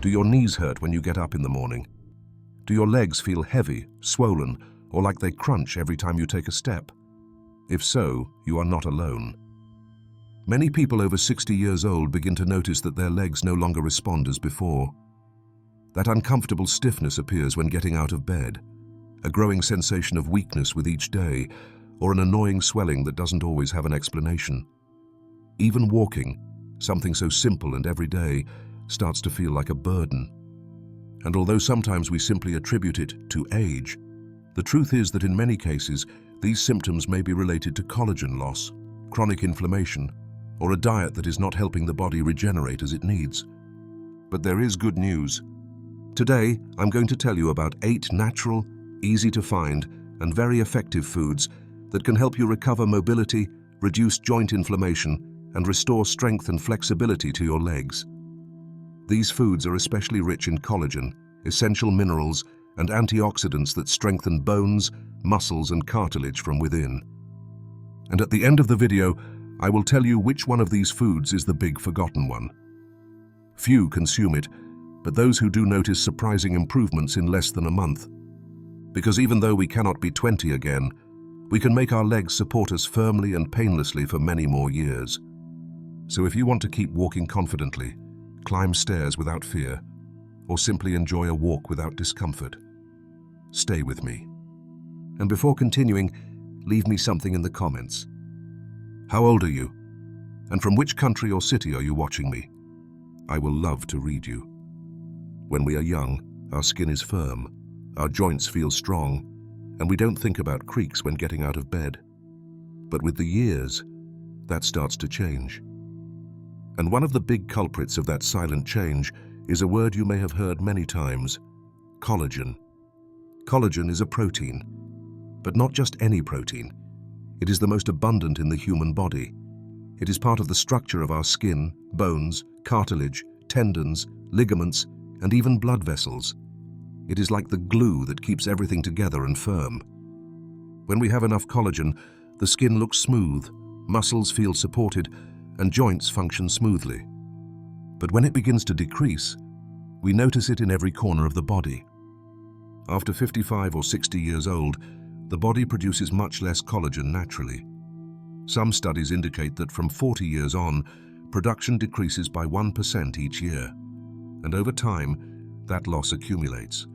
Do your knees hurt when you get up in the morning? Do your legs feel heavy, swollen, or like they crunch every time you take a step? If so, you are not alone. Many people over 60 years old begin to notice that their legs no longer respond as before. That uncomfortable stiffness appears when getting out of bed, a growing sensation of weakness with each day, or an annoying swelling that doesn't always have an explanation. Even walking, something so simple and everyday, starts to feel like a burden. And although sometimes we simply attribute it to age, the truth is that in many cases, these symptoms may be related to collagen loss, chronic inflammation, or a diet that is not helping the body regenerate as it needs. But there is good news. Today, I'm going to tell you about 8 natural, easy to find, and very effective foods that can help you recover mobility, reduce joint inflammation, and restore strength and flexibility to your legs. These foods are especially rich in collagen, essential minerals, and antioxidants that strengthen bones, muscles, and cartilage from within. And at the end of the video, I will tell you which one of these foods is the big forgotten one. Few consume it, but those who do notice surprising improvements in less than a month. Because even though we cannot be 20 again, we can make our legs support us firmly and painlessly for many more years. So if you want to keep walking confidently, climb stairs without fear, or simply enjoy a walk without discomfort, stay with me. And before continuing, leave me something in the comments. How old are you? And from which country or city are you watching me? I will love to read you. When we are young, our skin is firm, our joints feel strong, and we don't think about creaks when getting out of bed. But with the years, that starts to change. And one of the big culprits of that silent change is a word you may have heard many times: collagen. Collagen is a protein, but not just any protein. It is the most abundant in the human body. It is part of the structure of our skin, bones, cartilage, tendons, ligaments, and even blood vessels. It is like the glue that keeps everything together and firm. When we have enough collagen, the skin looks smooth, muscles feel supported, and joints function smoothly. But when it begins to decrease, we notice it in every corner of the body. After 55 or 60 years old, the body produces much less collagen naturally. Some studies indicate that from 40 years on, production decreases by 1% each year. And over time, that loss accumulates.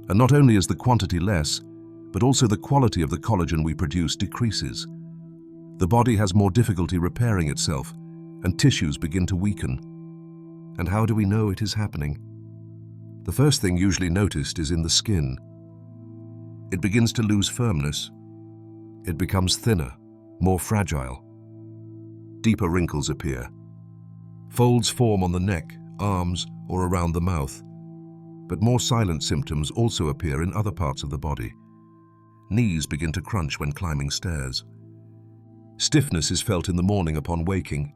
And not only is the quantity less, but also the quality of the collagen we produce decreases. The body has more difficulty repairing itself, and tissues begin to weaken. And how do we know it is happening? The first thing usually noticed is in the skin. It begins to lose firmness. It becomes thinner, more fragile. Deeper wrinkles appear. Folds form on the neck, arms, or around the mouth. But more silent symptoms also appear in other parts of the body. Knees begin to crunch when climbing stairs. Stiffness is felt in the morning upon waking.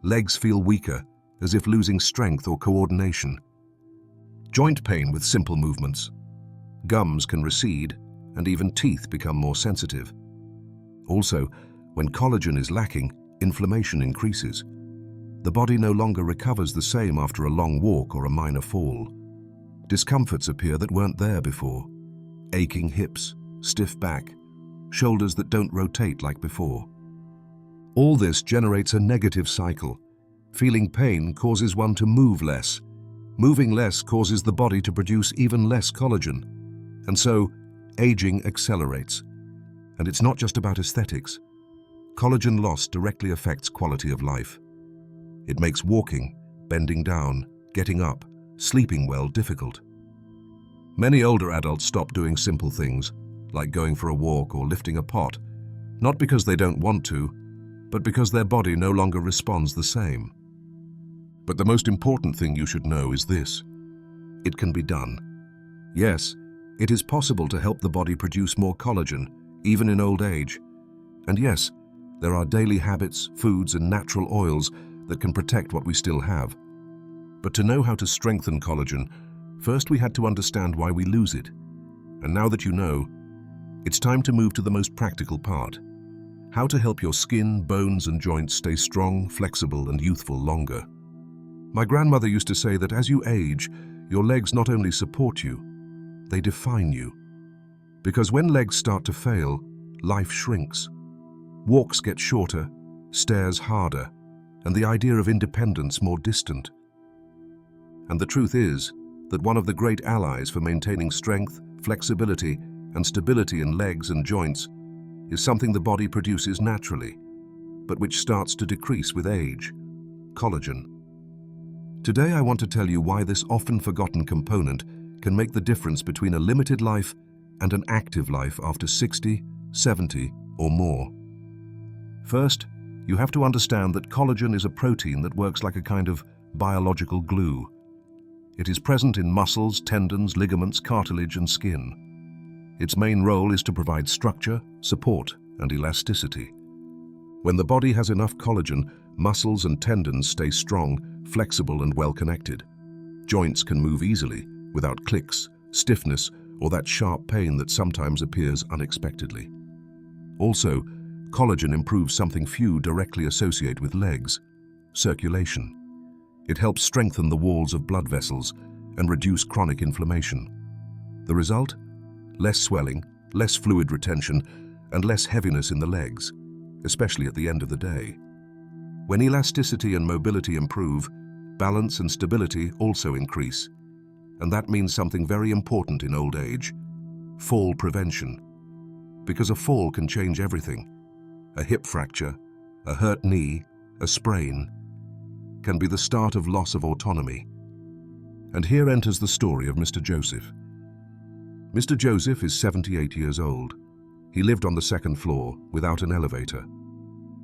Legs feel weaker, as if losing strength or coordination. Joint pain with simple movements. Gums can recede, and even teeth become more sensitive. Also, when collagen is lacking, inflammation increases. The body no longer recovers the same after a long walk or a minor fall. Discomforts appear that weren't there before. Aching hips, stiff back, shoulders that don't rotate like before. All this generates a negative cycle. Feeling pain causes one to move less. Moving less causes the body to produce even less collagen. And so, aging accelerates. And it's not just about aesthetics. Collagen loss directly affects quality of life. It makes walking, bending down, getting up, sleeping well difficult. Many older adults stop doing simple things, like going for a walk or lifting a pot, not because they don't want to, but because their body no longer responds the same. But the most important thing you should know is this: it can be done. Yes, it is possible to help the body produce more collagen, even in old age. And yes, there are daily habits, foods, and natural oils that can protect what we still have. But to know how to strengthen collagen, first we had to understand why we lose it. And now that you know, it's time to move to the most practical part: how to help your skin, bones, and joints stay strong, flexible, and youthful longer. My grandmother used to say that as you age, your legs not only support you, they define you. Because when legs start to fail, life shrinks. Walks get shorter, stairs harder, and the idea of independence more distant. And the truth is that one of the great allies for maintaining strength, flexibility, and stability in legs and joints is something the body produces naturally, but which starts to decrease with age: collagen. Today I want to tell you why this often forgotten component can make the difference between a limited life and an active life after 60, 70, or more. First, you have to understand that collagen is a protein that works like a kind of biological glue. It is present in muscles, tendons, ligaments, cartilage, and skin. Its main role is to provide structure, support, and elasticity. When the body has enough collagen, muscles and tendons stay strong, flexible, and well-connected. Joints can move easily, without clicks, stiffness, or that sharp pain that sometimes appears unexpectedly. Also, collagen improves something few directly associate with legs: circulation. It helps strengthen the walls of blood vessels and reduce chronic inflammation. The result? Less swelling, less fluid retention, and less heaviness in the legs, especially at the end of the day. When elasticity and mobility improve, balance and stability also increase. And that means something very important in old age: fall prevention. Because a fall can change everything. A hip fracture, a hurt knee, a sprain can be the start of loss of autonomy. And here enters the story of Mr. Joseph. Mr. Joseph is 78 years old. He lived on the second floor without an elevator.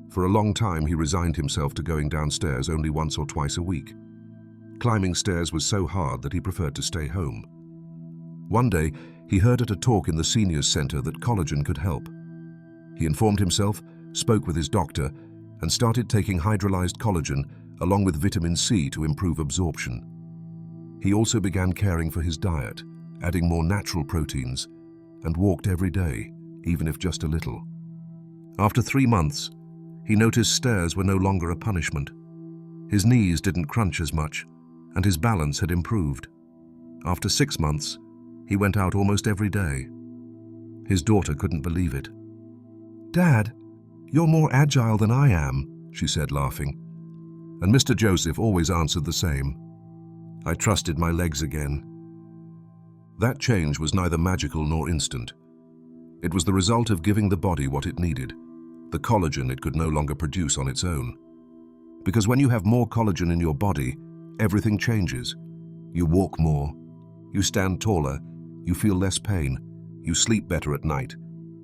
For a long time he resigned himself to going downstairs only once or twice a week. Climbing stairs was so hard that he preferred to stay home. One day, he heard at a talk in the seniors center that collagen could help. He informed himself, spoke with his doctor, and started taking hydrolyzed collagen along with vitamin C to improve absorption. He also began caring for his diet, adding more natural proteins, and walked every day, even if just a little. After 3 months, he noticed stairs were no longer a punishment. His knees didn't crunch as much, and his balance had improved. After 6 months, he went out almost every day. His daughter couldn't believe it. "Dad, you're more agile than I am," she said, laughing. And Mr. Joseph always answered the same: "I trusted my legs again." That change was neither magical nor instant. It was the result of giving the body what it needed, the collagen it could no longer produce on its own. Because when you have more collagen in your body, everything changes. You walk more, you stand taller, you feel less pain, you sleep better at night,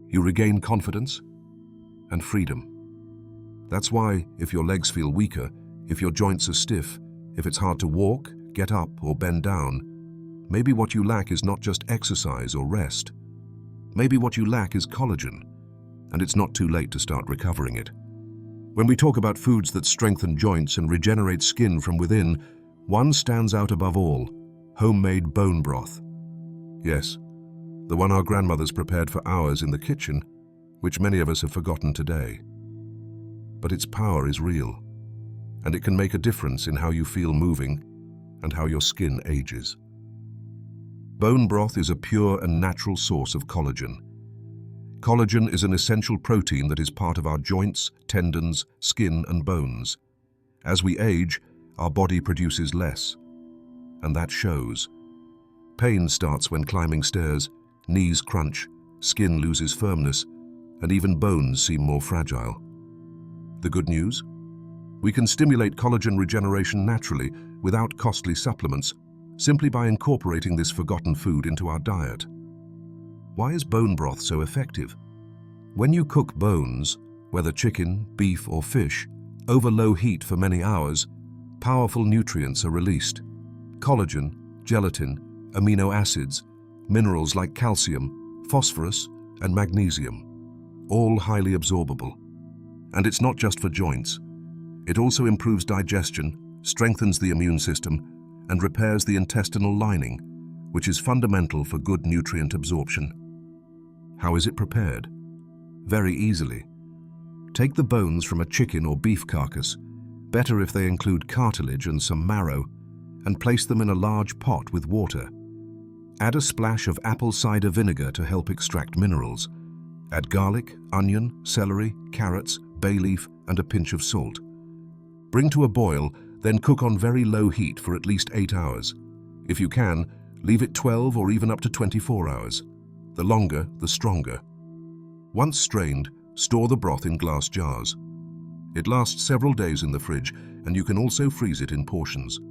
you regain confidence and freedom. That's why, if your legs feel weaker, if your joints are stiff, if it's hard to walk, get up, or bend down, maybe what you lack is not just exercise or rest. Maybe what you lack is collagen, and it's not too late to start recovering it. When we talk about foods that strengthen joints and regenerate skin from within, one stands out above all: homemade bone broth. Yes, the one our grandmothers prepared for hours in the kitchen, which many of us have forgotten today. But its power is real, and it can make a difference in how you feel moving and how your skin ages. Bone broth is a pure and natural source of collagen. Collagen is an essential protein that is part of our joints, tendons, skin, and bones. As we age, our body produces less, and that shows. Pain starts when climbing stairs, knees crunch, skin loses firmness, and even bones seem more fragile. The good news? We can stimulate collagen regeneration naturally without costly supplements, simply by incorporating this forgotten food into our diet. Why is bone broth so effective? When you cook bones, whether chicken, beef, or fish, over low heat for many hours, powerful nutrients are released: collagen, gelatin, amino acids, minerals like calcium, phosphorus, and magnesium, all highly absorbable. And it's not just for joints. It also improves digestion, strengthens the immune system, and repairs the intestinal lining, which is fundamental for good nutrient absorption. How is it prepared? Very easily. Take the bones from a chicken or beef carcass, better if they include cartilage and some marrow, and place them in a large pot with water. Add a splash of apple cider vinegar to help extract minerals. Add garlic, onion, celery, carrots, bay leaf, and a pinch of salt. Bring to a boil, then cook on very low heat for at least 8 hours. If you can, leave it 12 or even up to 24 hours. The longer, the stronger. Once strained, store the broth in glass jars. It lasts several days in the fridge, and you can also freeze it in portions.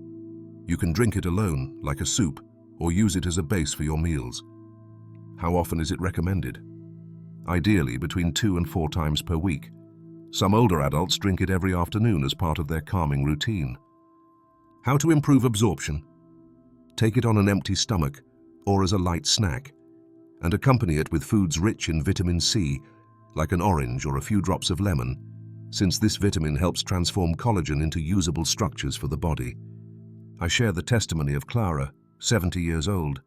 You can drink it alone, like a soup, or use it as a base for your meals. How often is it recommended? Ideally, between 2 and 4 times per week. Some older adults drink it every afternoon as part of their calming routine. How to improve absorption? Take it on an empty stomach, or as a light snack, and accompany it with foods rich in vitamin C, like an orange or a few drops of lemon, since this vitamin helps transform collagen into usable structures for the body. I share the testimony of Clara, 70 years old,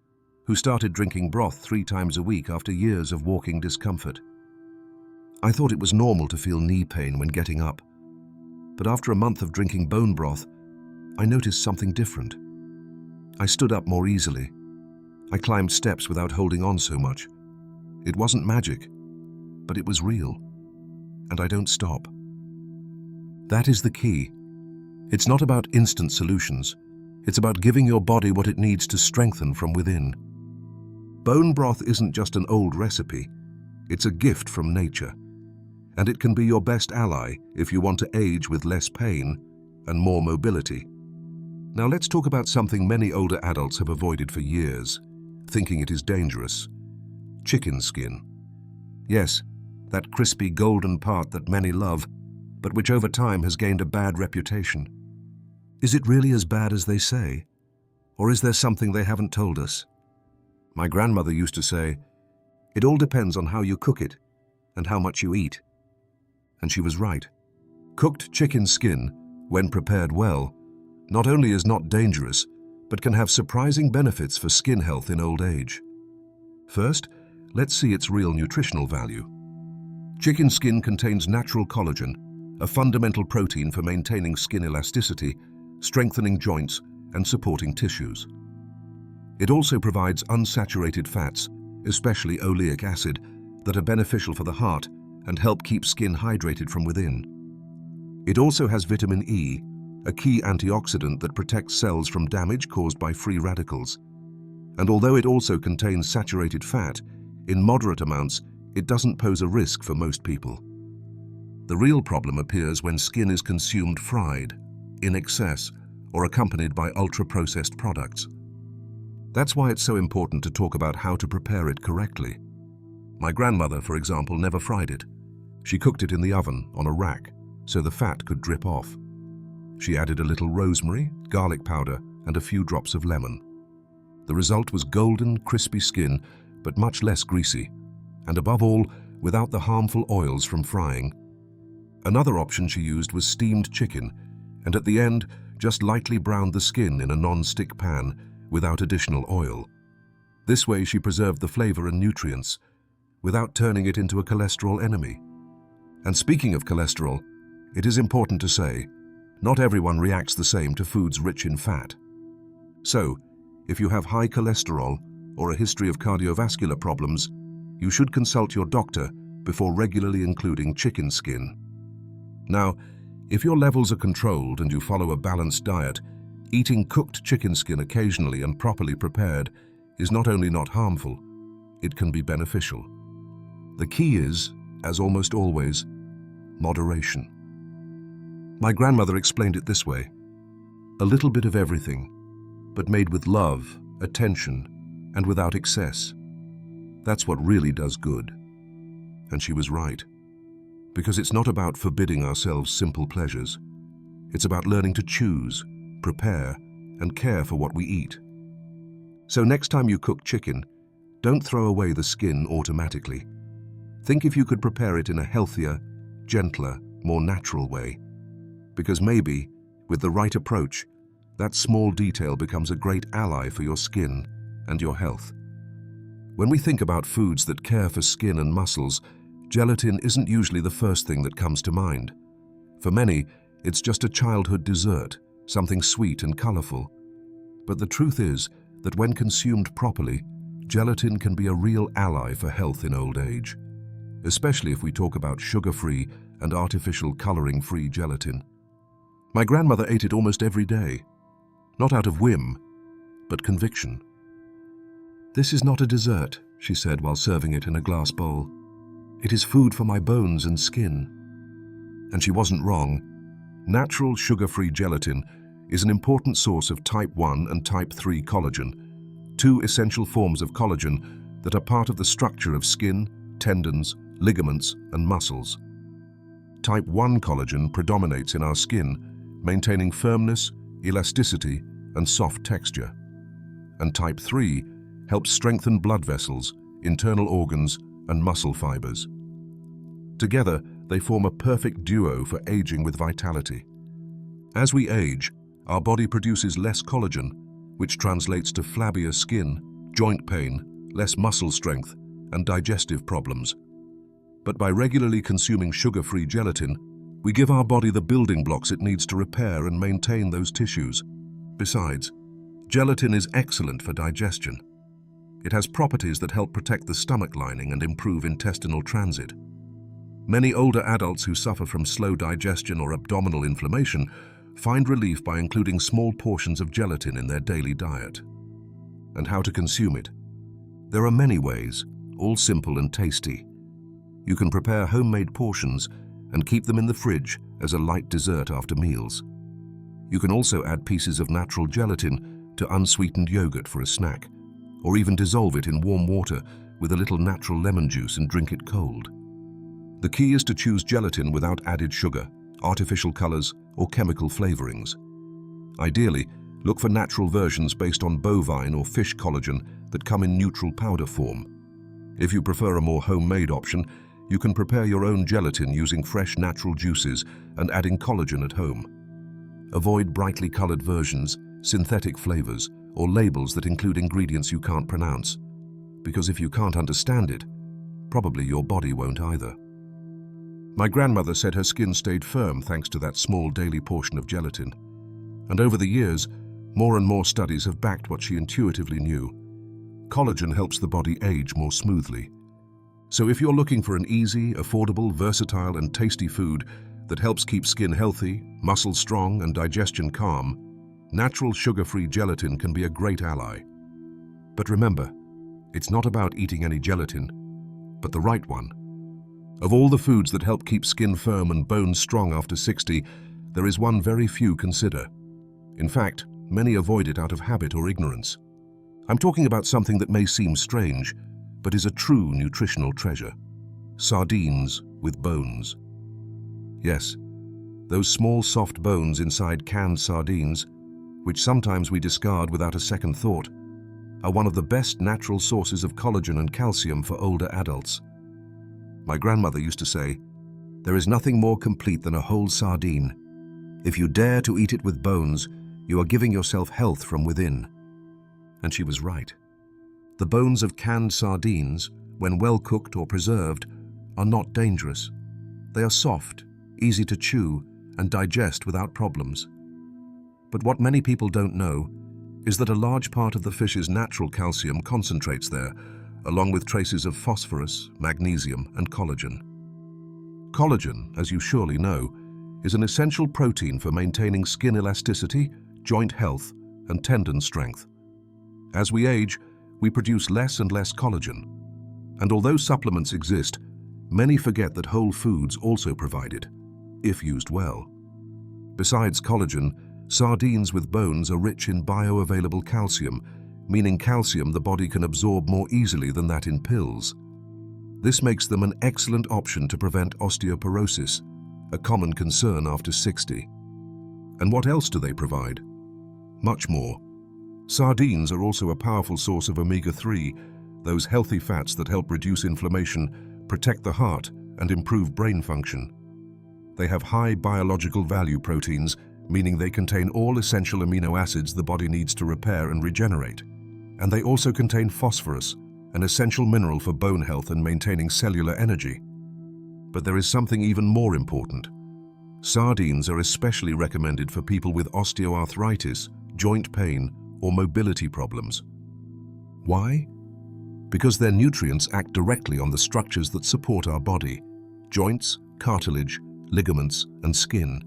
who started drinking broth 3 times a week after years of walking discomfort. I thought it was normal to feel knee pain when getting up, but after a month of drinking bone broth, I noticed something different. I stood up more easily. I climbed steps without holding on so much. It wasn't magic, but it was real, and I don't stop. That is the key. It's not about instant solutions. It's about giving your body what it needs to strengthen from within. Bone broth isn't just an old recipe. It's a gift from nature. And it can be your best ally if you want to age with less pain and more mobility. Now let's talk about something many older adults have avoided for years, thinking it is dangerous. Chicken skin. Yes, that crispy golden part that many love, but which over time has gained a bad reputation. Is it really as bad as they say? Or is there something they haven't told us? My grandmother used to say, "It all depends on how you cook it and how much you eat." And she was right. Cooked chicken skin, when prepared well, not only is not dangerous, but can have surprising benefits for skin health in old age. First, let's see its real nutritional value. Chicken skin contains natural collagen, a fundamental protein for maintaining skin elasticity, strengthening joints, and supporting tissues. It also provides unsaturated fats, especially oleic acid, that are beneficial for the heart and help keep skin hydrated from within. It also has vitamin E, a key antioxidant that protects cells from damage caused by free radicals. And although it also contains saturated fat, in moderate amounts, it doesn't pose a risk for most people. The real problem appears when skin is consumed fried, in excess, or accompanied by ultra-processed products. That's why it's so important to talk about how to prepare it correctly. My grandmother, for example, never fried it. She cooked it in the oven on a rack, so the fat could drip off. She added a little rosemary, garlic powder, and a few drops of lemon. The result was golden, crispy skin, but much less greasy, and above all, without the harmful oils from frying. Another option she used was steamed chicken, and at the end, just lightly browned the skin in a non-stick pan without additional oil. This way she preserved the flavor and nutrients, without turning it into a cholesterol enemy. And speaking of cholesterol, it is important to say, not everyone reacts the same to foods rich in fat. So, if you have high cholesterol or a history of cardiovascular problems, you should consult your doctor before regularly including chicken skin. Now, if your levels are controlled and you follow a balanced diet, eating cooked chicken skin occasionally and properly prepared is not only not harmful, it can be beneficial. The key is, as almost always, moderation. My grandmother explained it this way: a little bit of everything, but made with love, attention, and without excess. That's what really does good. And she was right. Because it's not about forbidding ourselves simple pleasures. It's about learning to choose, prepare, and care for what we eat. So next time you cook chicken, don't throw away the skin automatically. Think if you could prepare it in a healthier, gentler, more natural way. Because maybe, with the right approach, that small detail becomes a great ally for your skin and your health. When we think about foods that care for skin and muscles, gelatin isn't usually the first thing that comes to mind. For many, It's just a childhood dessert, something sweet and colorful. But the truth is that when consumed properly, gelatin can be a real ally for health in old age, especially if we talk about sugar-free and artificial coloring-free gelatin. My grandmother ate it almost every day, not out of whim, but conviction. "This is not a dessert," she said while serving it in a glass bowl. "It is food for my bones and skin." And she wasn't wrong. Natural sugar-free gelatin is an important source of type 1 and type 3 collagen, two essential forms of collagen that are part of the structure of skin, tendons, ligaments, and muscles. Type 1 collagen predominates in our skin, maintaining firmness, elasticity, and soft texture. And type 3 helps strengthen blood vessels, internal organs, and muscle fibers. Together, they form a perfect duo for aging with vitality. As we age, our body produces less collagen, which translates to flabbier skin, joint pain, less muscle strength, and digestive problems. But by regularly consuming sugar-free gelatin, we give our body the building blocks it needs to repair and maintain those tissues. Besides, gelatin is excellent for digestion. It has properties that help protect the stomach lining and improve intestinal transit. Many older adults who suffer from slow digestion or abdominal inflammation find relief by including small portions of gelatin in their daily diet. And how to consume it? There are many ways, all simple and tasty. You can prepare homemade portions and keep them in the fridge as a light dessert after meals. You can also add pieces of natural gelatin to unsweetened yogurt for a snack, or even dissolve it in warm water with a little natural lemon juice and drink it cold. The key is to choose gelatin without added sugar, artificial colors, or chemical flavorings. Ideally, look for natural versions based on bovine or fish collagen that come in neutral powder form. If you prefer a more homemade option, you can prepare your own gelatin using fresh natural juices and adding collagen at home. Avoid brightly colored versions, synthetic flavors, or labels that include ingredients you can't pronounce, because if you can't understand it, probably your body won't either. My grandmother said her skin stayed firm thanks to that small daily portion of gelatin. And over the years, more and more studies have backed what she intuitively knew. Collagen helps the body age more smoothly. So if you're looking for an easy, affordable, versatile, and tasty food that helps keep skin healthy, muscles strong, and digestion calm, natural sugar-free gelatin can be a great ally. But remember, it's not about eating any gelatin, but the right one. Of all the foods that help keep skin firm and bones strong after 60, there is one very few consider. In fact, many avoid it out of habit or ignorance. I'm talking about something that may seem strange, but is a true nutritional treasure. Sardines with bones. Yes, those small soft bones inside canned sardines, which sometimes we discard without a second thought, are one of the best natural sources of collagen and calcium for older adults. My grandmother used to say, "There is nothing more complete than a whole sardine. If you dare to eat it with bones, you are giving yourself health from within." And she was right. The bones of canned sardines, when well cooked or preserved, are not dangerous. They are soft, easy to chew, and digest without problems. But what many people don't know is that a large part of the fish's natural calcium concentrates there, along with traces of phosphorus, magnesium, and collagen. Collagen, as you surely know, is an essential protein for maintaining skin elasticity, joint health, and tendon strength. As we age, we produce less and less collagen. And although supplements exist, many forget that whole foods also provide it, if used well. Besides collagen, sardines with bones are rich in bioavailable calcium, meaning calcium the body can absorb more easily than that in pills. This makes them an excellent option to prevent osteoporosis, a common concern after 60. And what else do they provide? Much more. Sardines are also a powerful source of omega-3, those healthy fats that help reduce inflammation, protect the heart, and improve brain function. They have high biological value proteins, meaning they contain all essential amino acids the body needs to repair and regenerate. And they also contain phosphorus, an essential mineral for bone health and maintaining cellular energy. But there is something even more important. Sardines are especially recommended for people with osteoarthritis, joint pain, or mobility problems. Why? Because their nutrients act directly on the structures that support our body: joints, cartilage, ligaments, and skin.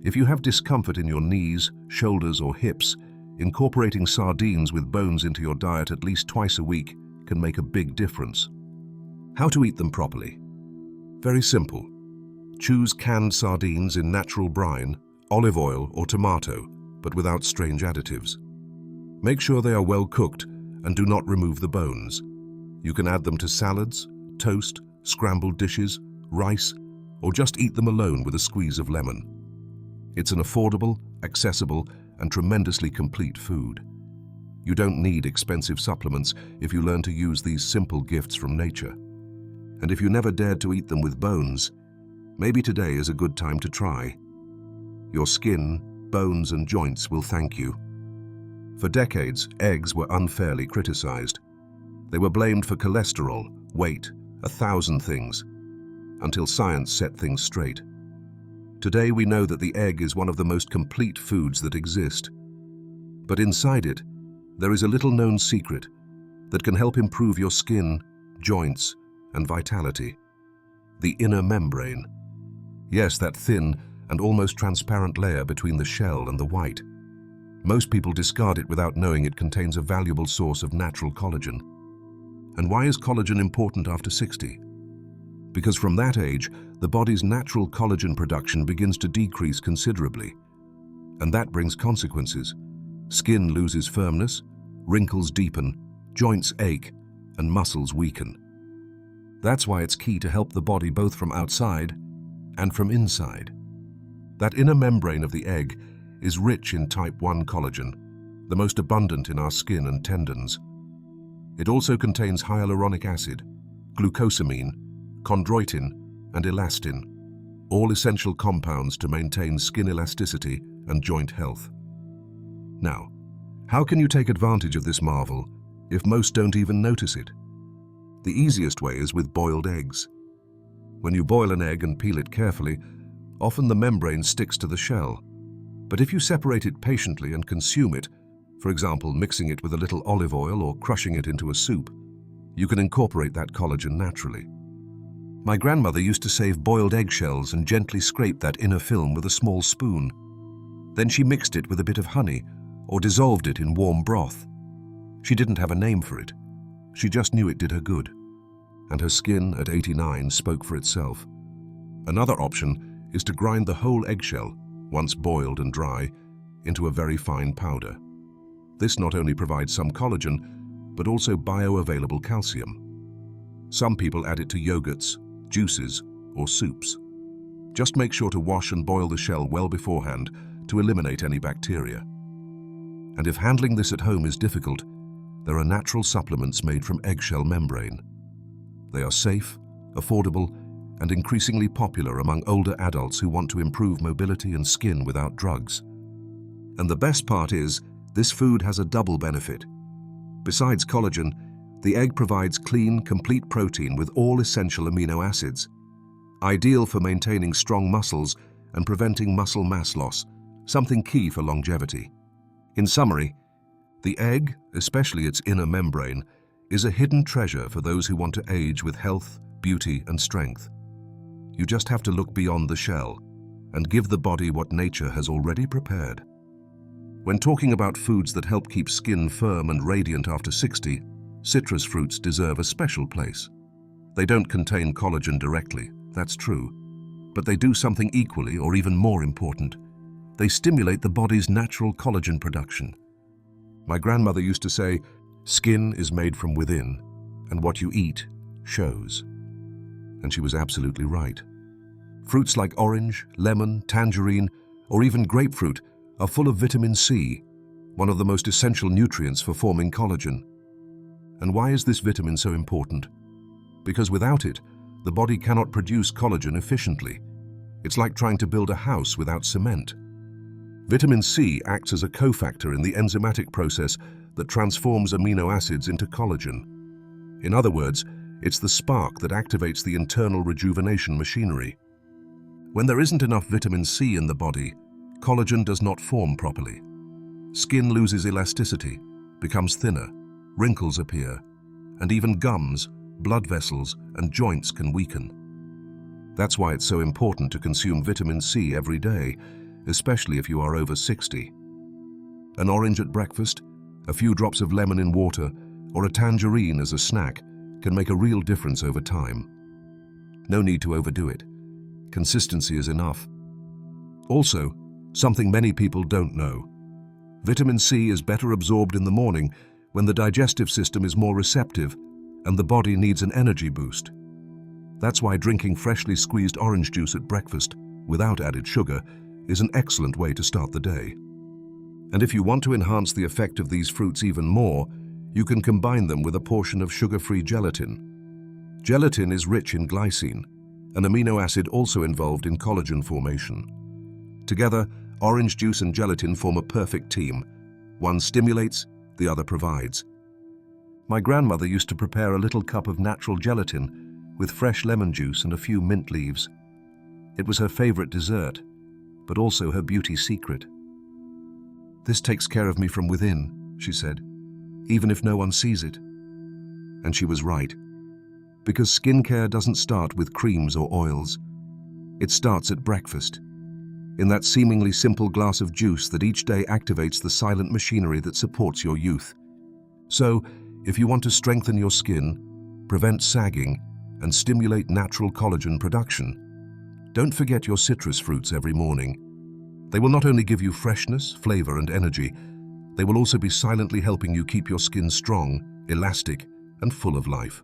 If you have discomfort in your knees, shoulders, or hips, incorporating sardines with bones into your diet at least twice a week can make a big difference. How to eat them properly? Very simple. Choose canned sardines in natural brine, olive oil, or tomato, but without strange additives. Make sure they are well cooked and do not remove the bones. You can add them to salads, toast, scrambled dishes, rice, or just eat them alone with a squeeze of lemon. It's an affordable, accessible, and tremendously complete food. You don't need expensive supplements if you learn to use these simple gifts from nature. And if you never dared to eat them with bones, maybe today is a good time to try. Your skin, bones, and joints will thank you. For decades, eggs were unfairly criticized. They were blamed for cholesterol, weight, 1,000 things, until science set things straight. Today we know that the egg is one of the most complete foods that exist. But inside it, there is a little-known secret that can help improve your skin, joints, and vitality. The inner membrane. Yes, that thin and almost transparent layer between the shell and the white. Most people discard it without knowing it contains a valuable source of natural collagen. And why is collagen important after 60? Because from that age, the body's natural collagen production begins to decrease considerably. And that brings consequences. Skin loses firmness, wrinkles deepen, joints ache, and muscles weaken. That's why it's key to help the body both from outside and from inside. That inner membrane of the egg is rich in type 1 collagen, the most abundant in our skin and tendons. It also contains hyaluronic acid, glucosamine, chondroitin, and elastin, all essential compounds to maintain skin elasticity and joint health. Now, how can you take advantage of this marvel if most don't even notice it? The easiest way is with boiled eggs. When you boil an egg and peel it carefully, often the membrane sticks to the shell. But if you separate it patiently and consume it, for example, mixing it with a little olive oil or crushing it into a soup, you can incorporate that collagen naturally. My grandmother used to save boiled eggshells and gently scrape that inner film with a small spoon. Then she mixed it with a bit of honey or dissolved it in warm broth. She didn't have a name for it. She just knew it did her good. And her skin at 89 spoke for itself. Another option is to grind the whole eggshell, once boiled and dry, into a very fine powder. This not only provides some collagen, but also bioavailable calcium. Some people add it to yogurts, juices, or soups. Just make sure to wash and boil the shell well beforehand to eliminate any bacteria. And if handling this at home is difficult, there are natural supplements made from eggshell membrane. They are safe, affordable, and increasingly popular among older adults who want to improve mobility and skin without drugs. And the best part is, this food has a double benefit. Besides collagen, the egg provides clean, complete protein with all essential amino acids, ideal for maintaining strong muscles and preventing muscle mass loss, something key for longevity. In summary, the egg, especially its inner membrane, is a hidden treasure for those who want to age with health, beauty, and strength. You just have to look beyond the shell and give the body what nature has already prepared. When talking about foods that help keep skin firm and radiant after 60, citrus fruits deserve a special place. They don't contain collagen directly, that's true, but they do something equally or even more important. They stimulate the body's natural collagen production. My grandmother used to say, "Skin is made from within, and what you eat shows." And she was absolutely right. Fruits like orange, lemon, tangerine, or even grapefruit are full of vitamin C, one of the most essential nutrients for forming collagen. And why is this vitamin so important? Because without it, the body cannot produce collagen efficiently. It's like trying to build a house without cement. Vitamin C acts as a cofactor in the enzymatic process that transforms amino acids into collagen. In other words, it's the spark that activates the internal rejuvenation machinery. When there isn't enough vitamin C in the body, collagen does not form properly. Skin loses elasticity, becomes thinner, wrinkles appear, and even gums, blood vessels, and joints can weaken. That's why it's so important to consume vitamin C every day, especially if you are over 60. An orange at breakfast, a few drops of lemon in water, or a tangerine as a snack can make a real difference over time. No need to overdo it. Consistency is enough. Also, something many people don't know. Vitamin C is better absorbed in the morning when the digestive system is more receptive and the body needs an energy boost. That's why drinking freshly squeezed orange juice at breakfast, without added sugar, is an excellent way to start the day. And if you want to enhance the effect of these fruits even more, you can combine them with a portion of sugar-free gelatin. Gelatin is rich in glycine, an amino acid also involved in collagen formation. Together, orange juice and gelatin form a perfect team. One stimulates, the other provides. My grandmother used to prepare a little cup of natural gelatin with fresh lemon juice and a few mint leaves. It was her favorite dessert, but also her beauty secret. "This takes care of me from within," she said, "even if no one sees it." And she was right. Because skincare doesn't start with creams or oils. It starts at breakfast, in that seemingly simple glass of juice that each day activates the silent machinery that supports your youth. So, if you want to strengthen your skin, prevent sagging, and stimulate natural collagen production, don't forget your citrus fruits every morning. They will not only give you freshness, flavor, and energy, they will also be silently helping you keep your skin strong, elastic, and full of life.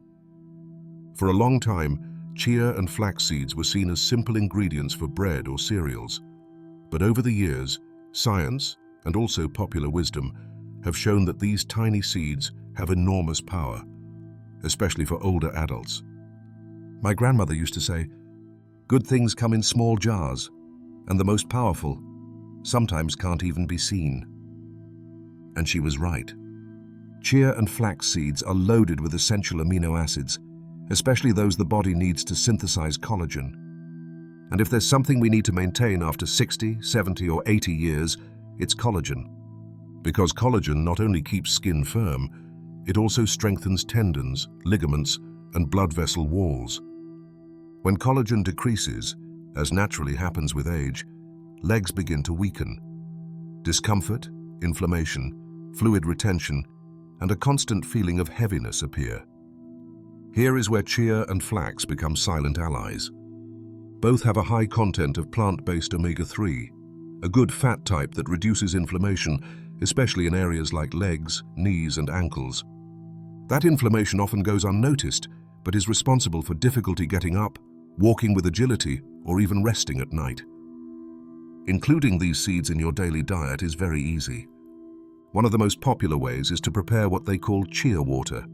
For a long time, chia and flax seeds were seen as simple ingredients for bread or cereals. But over the years, science, and also popular wisdom, have shown that these tiny seeds have enormous power, especially for older adults. My grandmother used to say, "Good things come in small jars, and the most powerful sometimes can't even be seen." And she was right. Chia and flax seeds are loaded with essential amino acids, especially those the body needs to synthesize collagen. And if there's something we need to maintain after 60, 70, or 80 years, it's collagen. Because collagen not only keeps skin firm, it also strengthens tendons, ligaments, and blood vessel walls. When collagen decreases, as naturally happens with age, legs begin to weaken. Discomfort, inflammation, fluid retention, and a constant feeling of heaviness appear. Here is where chia and flax become silent allies. Both have a high content of plant-based omega-3, a good fat type that reduces inflammation, especially in areas like legs, knees, and ankles. That inflammation often goes unnoticed, but is responsible for difficulty getting up, walking with agility, or even resting at night. Including these seeds in your daily diet is very easy. One of the most popular ways is to prepare what they call chia water.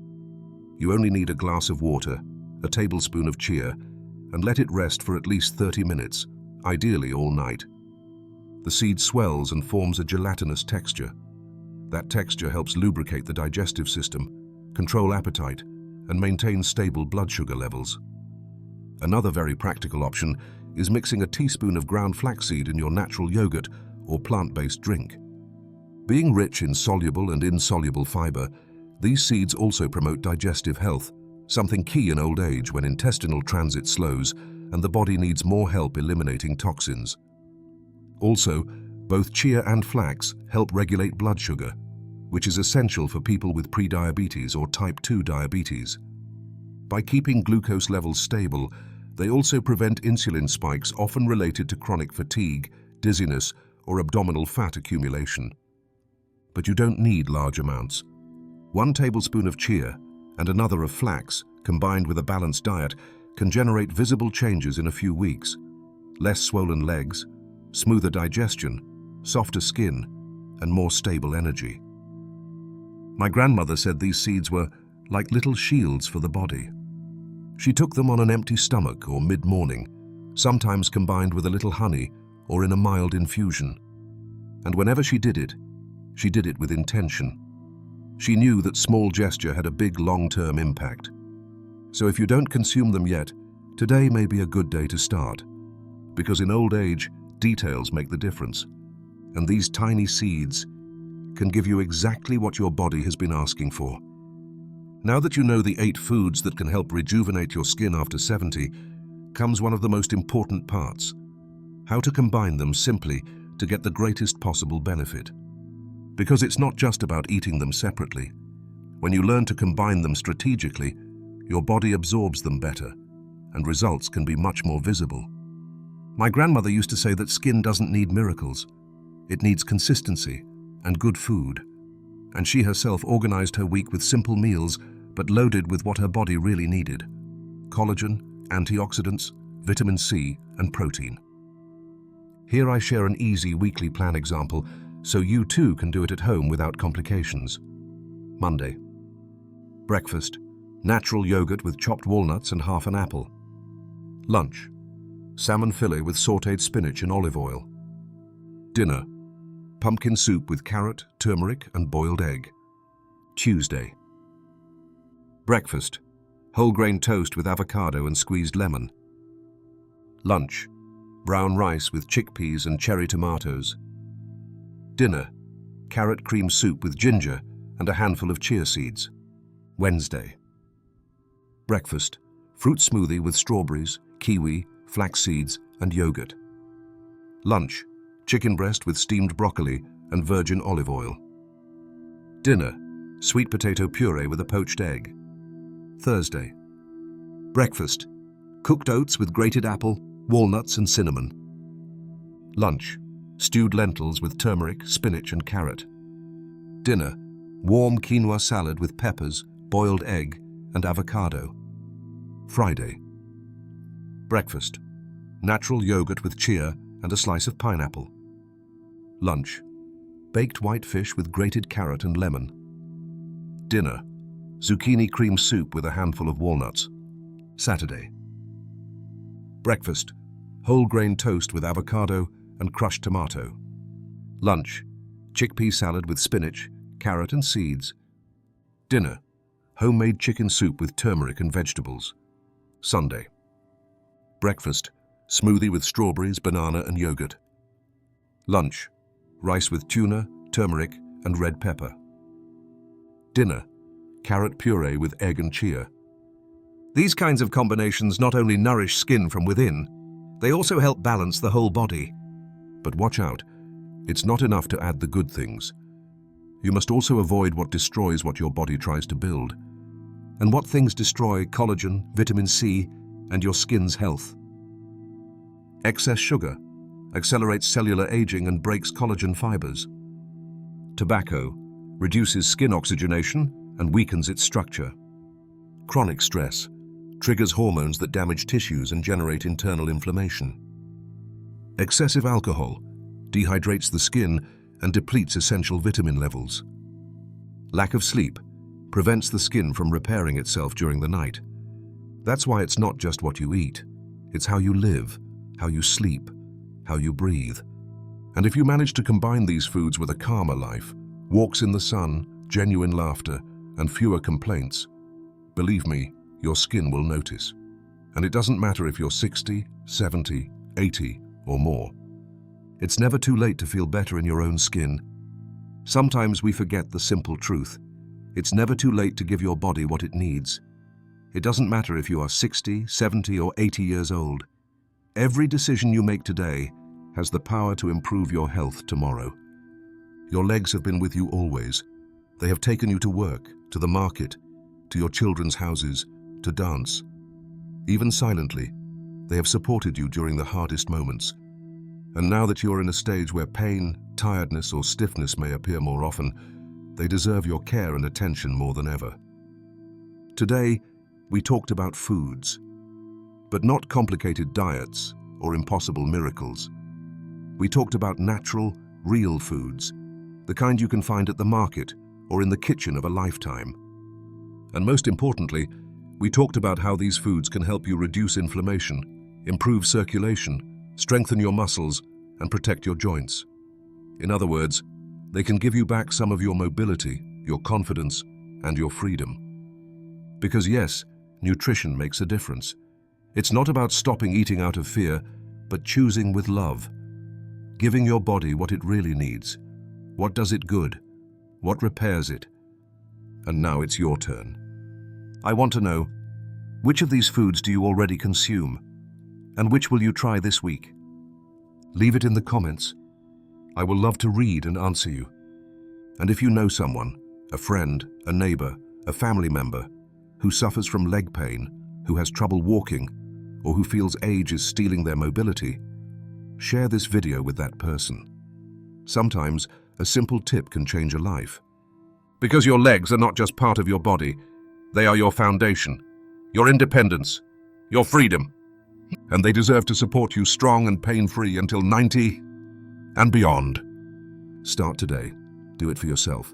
You only need a glass of water, a tablespoon of chia, and let it rest for at least 30 minutes, ideally all night. The seed swells and forms a gelatinous texture. That texture helps lubricate the digestive system, control appetite, and maintain stable blood sugar levels. Another very practical option is mixing a teaspoon of ground flaxseed in your natural yogurt or plant-based drink. Being rich in soluble and insoluble fiber, these seeds also promote digestive health, something key in old age when intestinal transit slows and the body needs more help eliminating toxins. Also, both chia and flax help regulate blood sugar, which is essential for people with prediabetes or type 2 diabetes. By keeping glucose levels stable, they also prevent insulin spikes often related to chronic fatigue, dizziness, or abdominal fat accumulation. But you don't need large amounts. 1 tablespoon of chia and another of flax, combined with a balanced diet, can generate visible changes in a few weeks. Less swollen legs, smoother digestion, softer skin, and more stable energy. My grandmother said these seeds were like little shields for the body. She took them on an empty stomach or mid-morning, sometimes combined with a little honey or in a mild infusion. And whenever she did it with intention. She knew that small gesture had a big long-term impact. So if you don't consume them yet, today may be a good day to start. Because in old age, details make the difference. And these tiny seeds can give you exactly what your body has been asking for. Now that you know the 8 foods that can help rejuvenate your skin after 70, comes one of the most important parts: how to combine them simply to get the greatest possible benefit. Because it's not just about eating them separately. When you learn to combine them strategically, your body absorbs them better, and results can be much more visible. My grandmother used to say that skin doesn't need miracles. It needs consistency and good food. And she herself organized her week with simple meals, but loaded with what her body really needed: collagen, antioxidants, vitamin C, and protein. Here I share an easy weekly plan example, so you too can do it at home without complications. Monday. Breakfast: natural yogurt with chopped walnuts and half an apple. Lunch: salmon fillet with sautéed spinach and olive oil. Dinner: pumpkin soup with carrot, turmeric, and boiled egg. Tuesday. Breakfast: whole grain toast with avocado and squeezed lemon. Lunch: brown rice with chickpeas and cherry tomatoes. Dinner: carrot cream soup with ginger and a handful of chia seeds. Wednesday. Breakfast: fruit smoothie with strawberries, kiwi, flax seeds, and yogurt. Lunch: chicken breast with steamed broccoli and virgin olive oil. Dinner: sweet potato puree with a poached egg. Thursday. Breakfast: cooked oats with grated apple, walnuts, and cinnamon. Lunch: stewed lentils with turmeric, spinach, and carrot. Dinner: warm quinoa salad with peppers, boiled egg, and avocado. Friday. Breakfast: natural yogurt with chia and a slice of pineapple. Lunch: baked white fish with grated carrot and lemon. Dinner: zucchini cream soup with a handful of walnuts. Saturday. Breakfast: whole grain toast with avocado and crushed tomato. Lunch: chickpea salad with spinach, carrot, and seeds. Dinner: homemade chicken soup with turmeric and vegetables. Sunday. Breakfast: smoothie with strawberries, banana, and yogurt. Lunch: rice with tuna, turmeric, and red pepper. Dinner: carrot puree with egg and chia. These kinds of combinations not only nourish skin from within, they also help balance the whole body. But watch out, it's not enough to add the good things. You must also avoid what destroys what your body tries to build. And what things destroy collagen, vitamin C, and your skin's health? Excess sugar accelerates cellular aging and breaks collagen fibers. Tobacco reduces skin oxygenation and weakens its structure. Chronic stress triggers hormones that damage tissues and generate internal inflammation. Excessive alcohol dehydrates the skin and depletes essential vitamin levels. Lack of sleep prevents the skin from repairing itself during the night. That's why it's not just what you eat, it's how you live, how you sleep, how you breathe. And if you manage to combine these foods with a calmer life, walks in the sun, genuine laughter, and fewer complaints, believe me, your skin will notice. And it doesn't matter if you're 60, 70, 80, or more. It's never too late to feel better in your own skin. Sometimes we forget the simple truth. It's never too late to give your body what it needs. It doesn't matter if you are 60, 70, or 80 years old. Every decision you make today has the power to improve your health tomorrow. Your legs have been with you always. They have taken you to work, to the market, to your children's houses, to dance. Even silently, they have supported you during the hardest moments. And now that you're in a stage where pain, tiredness, or stiffness may appear more often, they deserve your care and attention more than ever. Today, we talked about foods, but not complicated diets or impossible miracles. We talked about natural, real foods, the kind you can find at the market or in the kitchen of a lifetime. And most importantly, we talked about how these foods can help you reduce inflammation, improve circulation, strengthen your muscles, and protect your joints. In other words, they can give you back some of your mobility, your confidence, and your freedom. Because yes, nutrition makes a difference. It's not about stopping eating out of fear, but choosing with love. Giving your body what it really needs. What does it good? What repairs it? And now it's your turn. I want to know, which of these foods do you already consume? And which will you try this week? Leave it in the comments. I will love to read and answer you. And if you know someone, a friend, a neighbor, a family member, who suffers from leg pain, who has trouble walking, or who feels age is stealing their mobility, share this video with that person. Sometimes, a simple tip can change a life. Because your legs are not just part of your body, they are your foundation, your independence, your freedom. And they deserve to support you strong and pain-free until 90 and beyond. Start today. Do it for yourself.